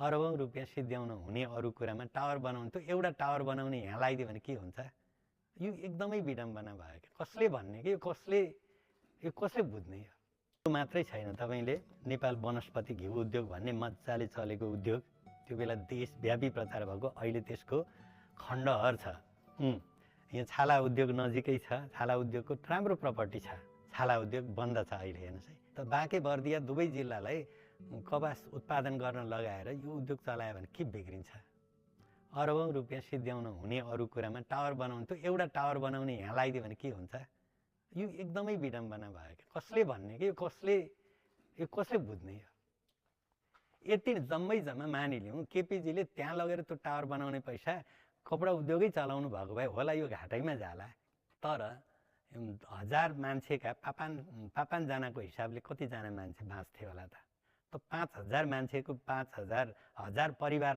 अरबौं रुपियाँ सिद्ध्याउन हुने अरू कुरामा टावर बनाउनु त एउटा टावर बनाउने यहाँ लगाइदियो भने के हुन्छ? यो एकदमै विडम्बना भयो कि कसले भन्ने कि यो कसले बुझ्ने? यो मात्रै छैन, तपाईँले नेपाल वनस्पति घिउ उद्योग भन्ने मजाले चलेको उद्योग त्यो बेला देशव्यापी प्रचार भएको, अहिले त्यसको खण्डहर छ। यहाँ छाला उद्योग नजिकै छ, छाला उद्योगको राम्रो प्रपर्टी छ, छाला उद्योग बन्द छ अहिले। हेर्नुहोस् है, त बाँके बर्दिया दुवै जिल्लालाई कपास उत्पादन गर्न लगाएर यो उद्योग चलायो भने के बिग्रिन्छ? अरबौं रुपियाँ सिद्ध्याउन हुने अरू कुरामा टावर बनाउनु त एउटा टावर बनाउने यहाँ लगाइदियो भने के हुन्छ? यो एकदमै विडम्बना भयो कि कसले भन्ने कि यो कसले बुझ्ने? यति जम्मै जम्मा मानिलिउँ केपीजीले त्यहाँ लगेर त्यो टावर बनाउने पैसा कपडा उद्योगै चलाउनु भएको भए होला, यो घाटैमा जाला। तर 1000 मान्छेका 55 जनाको हिसाबले कतिजना मान्छे बाँच्थे होला त? 5000 मान्छेको 5000 परिवार